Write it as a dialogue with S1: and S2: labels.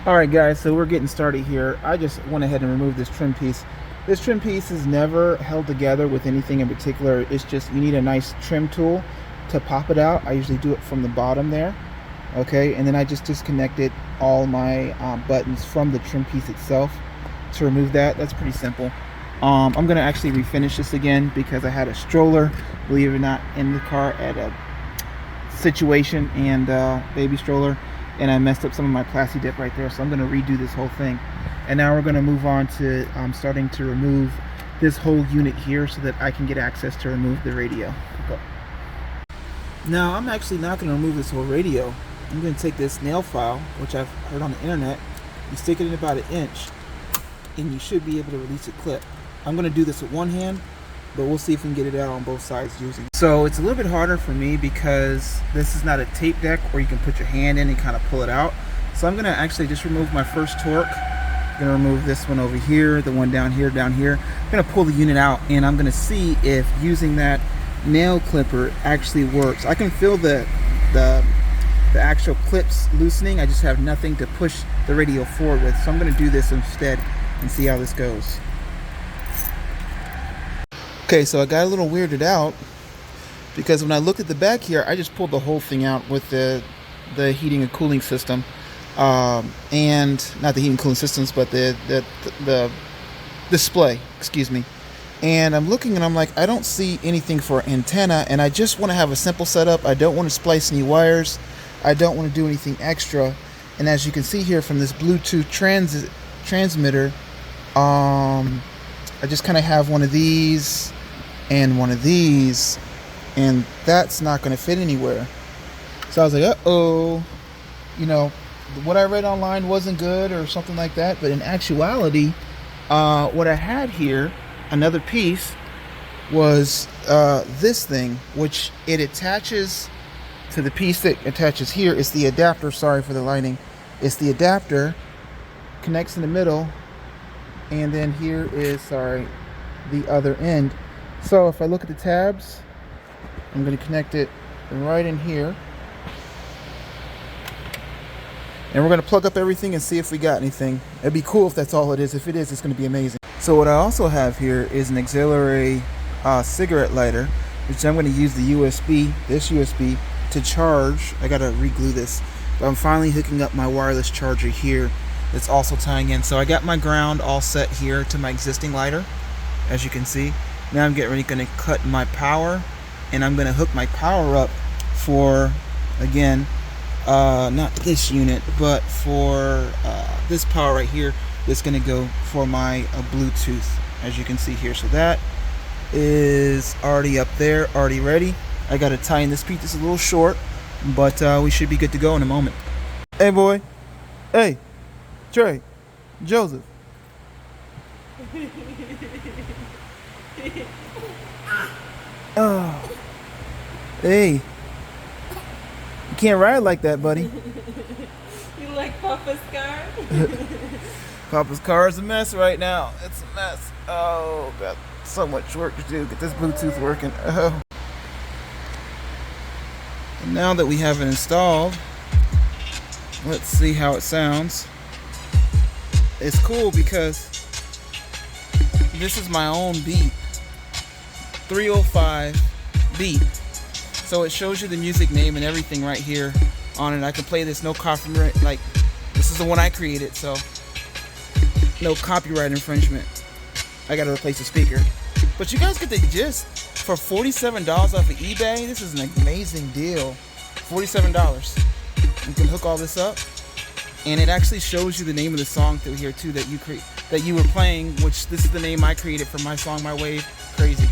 S1: Alright guys, so we're getting started here. I just went ahead and removed this trim piece. This trim piece is never held together with anything in particular. It's just you need a nice trim tool to pop it out. I usually do it from the bottom there. Okay, and then I just disconnected all my buttons from the trim piece itself to remove that. That's pretty simple. I'm going to actually refinish this again because I had a stroller, believe it or not, in the car at a situation and baby stroller, and I messed up some of my plasti dip right there, so I'm going to redo this whole thing. And now we're going to move on to starting to remove this whole unit here so that I can get access to remove the radio. Now I'm actually not going to remove this whole radio. I'm going to take this nail file, which I've heard on the internet, you stick it in about 1 inch and you should be able to release a clip. I'm going to do this with one hand, but we'll see if we can get it out on both sides using it. So it's a little bit harder for me because this is not a tape deck where you can put your hand in and kind of pull it out. So I'm going to actually just remove my first torque. I'm going to remove this one over here, the one down here, I'm going to pull the unit out, and I'm going to see if using that nail clipper actually works. I can feel the actual clips loosening. I just have nothing to push the radio forward with. So I'm going to do this instead and see how this goes. Okay, so I got a little weirded out because when I looked at the back here, I just pulled the whole thing out with the heating and cooling system, and not the heating and cooling systems, but the display, excuse me. And I'm looking and I'm like, I don't see anything for antenna, and I just want to have a simple setup. I don't want to splice any wires. I don't want to do anything extra. And as you can see here from this Bluetooth transmitter, I just kind of have one of these and one of these, and that's not going to fit anywhere. So I was like, uh-oh, you know, what I read online wasn't good or something like that. But in actuality, what I had here, another piece, was this thing, which it attaches to the piece that attaches here. It's the adapter, sorry for the lighting. It's the adapter, connects in the middle, and then here is, sorry, the other end. So if I look at the tabs, I'm going to connect it right in here, and we're going to plug up everything and see if we got anything. It'd be cool if that's all it is. If it is, it's going to be amazing. So what I also have here is an auxiliary cigarette lighter, which I'm going to use the USB, this USB, to charge. I got to re-glue this, but I'm finally hooking up my wireless charger here. That's also tying in. So I got my ground all set here to my existing lighter, as you can see. Now I'm getting ready, going to cut my power, and I'm going to hook my power up for, again, not this unit, but for this power right here. That's going to go for my Bluetooth, as you can see here. So that is already up there, already ready. I got to tie in this piece. It's a little short, but we should be good to go in a moment. Hey boy, hey. Trey, Joseph. Oh, hey, you can't ride like that, buddy.
S2: You like Papa's car?
S1: Papa's car is a mess right now. It's a mess. Oh, got so much work to do. Get this Bluetooth working. Oh. And now that we have it installed, let's see how it sounds. It's cool because this is my own beat, 305 beat. So it shows you the music name and everything right here on it. I can play this, no copyright, like this is the one I created, so no copyright infringement. I gotta replace the speaker. But you guys get the gist. For $47 off of eBay, this is an amazing deal. $47. You can hook all this up. And it actually shows you the name of the song through here too that you were playing, which this is the name I created for my song, My Wave. Crazy.